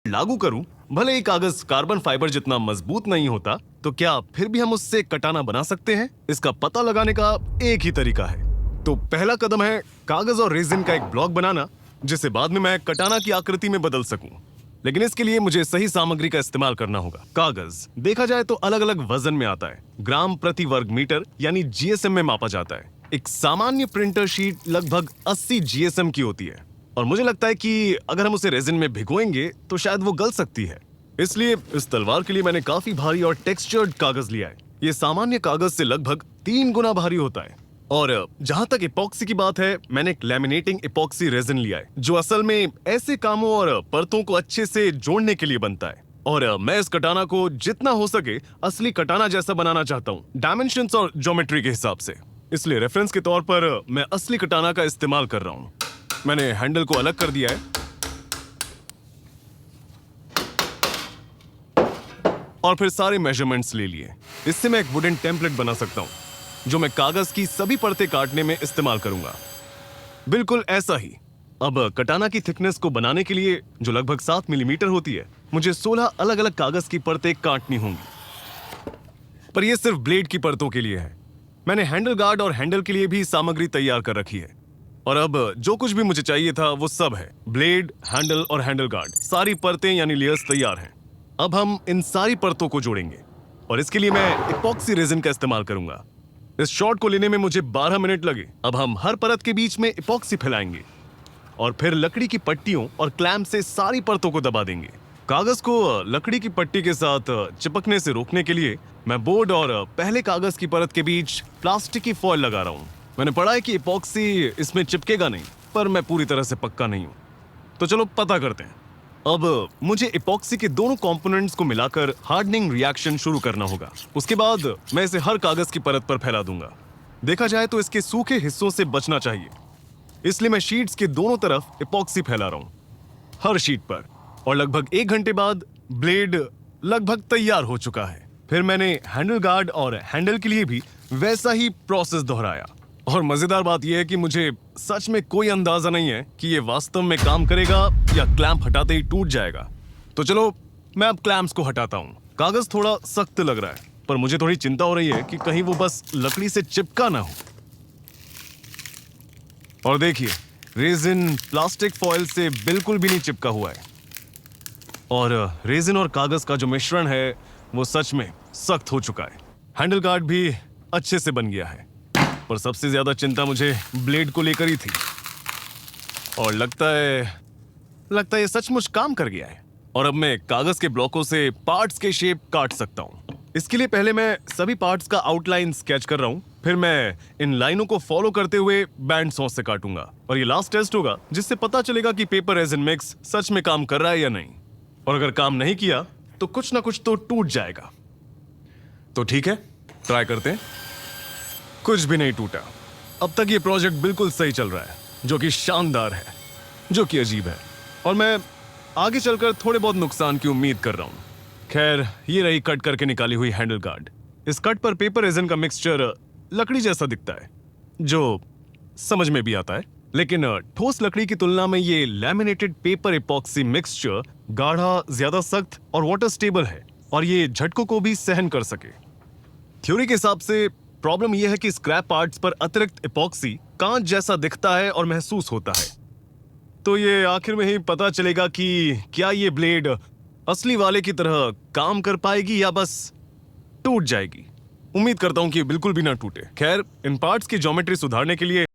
लागू करूं, भले ही कागज कार्बन फाइबर जितना मजबूत नहीं होता, तो क्या फिर भी हम उससे कटाना बना सकते हैं? इसका पता लगाने का एक ही तरीका है। तो पहला कदम है कागज और रेजिन का एक ब्लॉक बनाना, जिसे बाद में मैं कटाना की आकृति में बदल सकूं। लेकिन इसके लिए मुझे सही सामग्री का इस्तेमाल करना होगा। कागज देखा जाए तो अलग अलग वजन में आता है। ग्राम प्रति वर्ग मीटर यानी जीएसएम में मापा जाता है। एक सामान्य प्रिंटर शीट लगभग 80 जीएसएम की होती है, और मुझे लगता है कि अगर हम उसे रेजिन में भिगोएंगे तो शायद वो गल सकती है। इसलिए इस तलवार के लिए मैंने काफी भारी और टेक्सचर्ड कागज लिया है। ये सामान्य कागज से लगभग 3 गुना भारी होता है। और जहां तक इपॉक्सी की बात है, मैंने एक लैमिनेटिंग इपॉक्सी रेजिन लिया है, जो असल में ऐसे कामों और परतों को अच्छे से जोड़ने के लिए बनता है। और मैं इस कटाना को जितना हो सके असली कटाना जैसा बनाना चाहता हूँ, डायमेंशंस और ज्योमेट्री के हिसाब से। इसलिए रेफरेंस के तौर पर मैं असली कटाना का इस्तेमाल कर रहा हूँ। मैंने हैंडल को अलग कर दिया है और फिर सारे मेजरमेंट्स ले लिए। इससे मैं एक वुडन टेम्पलेट बना सकता हूं, जो मैं कागज की सभी परतें काटने में इस्तेमाल करूंगा। बिल्कुल ऐसा ही। अब कटाना की थिकनेस को बनाने के लिए, जो लगभग 7 मिलीमीटर होती है, मुझे 16 अलग अलग कागज की परतें काटनी होंगी। पर यह सिर्फ ब्लेड की परतों के लिए है। मैंने हैंडल गार्ड और हैंडल के लिए भी सामग्री तैयार कर रखी है। और अब जो कुछ भी मुझे चाहिए था वो सब है। ब्लेड, हैंडल और हैंडल गार्ड, सारी परतें यानी लेयर्स तैयार हैं। अब हम इन सारी परतों को जोड़ेंगे, और इसके लिए मैं इपॉक्सी रेजिन का इस्तेमाल करूंगा। इस शॉट को लेने में मुझे 12 मिनट लगे। अब हम हर परत के बीच में इपॉक्सी फैलाएंगे और फिर लकड़ी की पट्टियों और क्लैंप से सारी परतों को दबा देंगे। कागज को लकड़ी की पट्टी के साथ चिपकने से रोकने के लिए मैं बोर्ड और पहले कागज की परत के बीच प्लास्टिक की फॉइल लगा रहा हूँ। मैंने पढ़ा है कि इपॉक्सी इसमें चिपकेगा नहीं, पर मैं पूरी तरह से पक्का नहीं हूं। तो चलो पता करते हैं। अब मुझे इपॉक्सी के दोनों कंपोनेंट्स को मिलाकर हार्डनिंग रिएक्शन शुरू करना होगा। उसके बाद मैं इसे हर कागज की परत पर फैला दूंगा। देखा जाए तो इसके सूखे हिस्सों से बचना चाहिए, इसलिए मैं शीट्स के दोनों तरफ इपॉक्सी फैला रहा हूं, हर शीट पर। और लगभग 1 घंटे बाद ब्लेड लगभग तैयार हो चुका है। फिर मैंने हैंडल गार्ड और हैंडल के लिए भी वैसा ही प्रोसेस दोहराया। और मजेदार बात यह है कि मुझे सच में कोई अंदाजा नहीं है कि यह वास्तव में काम करेगा या क्लैंप हटाते ही टूट जाएगा। तो चलो मैं अब क्लैंप्स को हटाता हूं। कागज थोड़ा सख्त लग रहा है, पर मुझे थोड़ी चिंता हो रही है कि कहीं वो बस लकड़ी से चिपका ना हो। और देखिए, रेजिन प्लास्टिक फॉइल से बिल्कुल भी नहीं चिपका हुआ है। और रेजिन और कागज का जो मिश्रण है वो सच में सख्त हो चुका है। हैंडल गार्ड भी अच्छे से बन गया है, पर सबसे ज्यादा चिंता मुझे ब्लेड को लेकर ही थी। और लगता है ये सचमुच काम कर गया है। और अब मैं कागज के ब्लॉकों से पार्ट्स के शेप काट सकता हूं। इसके लिए पहले मैं सभी पार्ट्स का आउटलाइन स्केच कर रहा हूं, फिर मैं इन लाइनों को फॉलो करते हुए बैंड सॉ से काटूंगा। और ये लास्ट टेस्ट होगा, जिससे पता चलेगा कि पेपर रेजिन मिक्स सच में काम कर रहा है या नहीं। और अगर काम नहीं किया तो कुछ ना कुछ तो टूट जाएगा। तो ठीक है, ट्राई करते हैं। कुछ भी नहीं टूटा। अब तक ये प्रोजेक्ट बिल्कुल सही चल रहा है, जो कि शानदार है, जो कि अजीब है। और मैं आगे चलकर थोड़े बहुत नुकसान की उम्मीद कर रहा हूं। खैर, ये रही कट करके निकाली हुई हैंडल गार्ड। इस कट पर पेपर रेजिन का मिक्सचर लकड़ी जैसा दिखता है, जो समझ में भी आता है। लेकिन ठोस लकड़ी की तुलना में ये लैमिनेटेड पेपर इपॉक्सी मिक्सचर गाढ़ा, ज्यादा सख्त और वाटर स्टेबल है, और ये झटकों को भी सहन कर सके। थ्योरी के हिसाब से प्रॉब्लम यह है कि स्क्रैप पार्ट्स पर अतिरिक्त इपॉक्सी कांच जैसा दिखता है और महसूस होता है। तो ये आखिर में ही पता चलेगा कि क्या ये ब्लेड असली वाले की तरह काम कर पाएगी या बस टूट जाएगी। उम्मीद करता हूं कि ये बिल्कुल भी ना टूटे। खैर, इन पार्ट्स की ज्योमेट्री सुधारने के लिए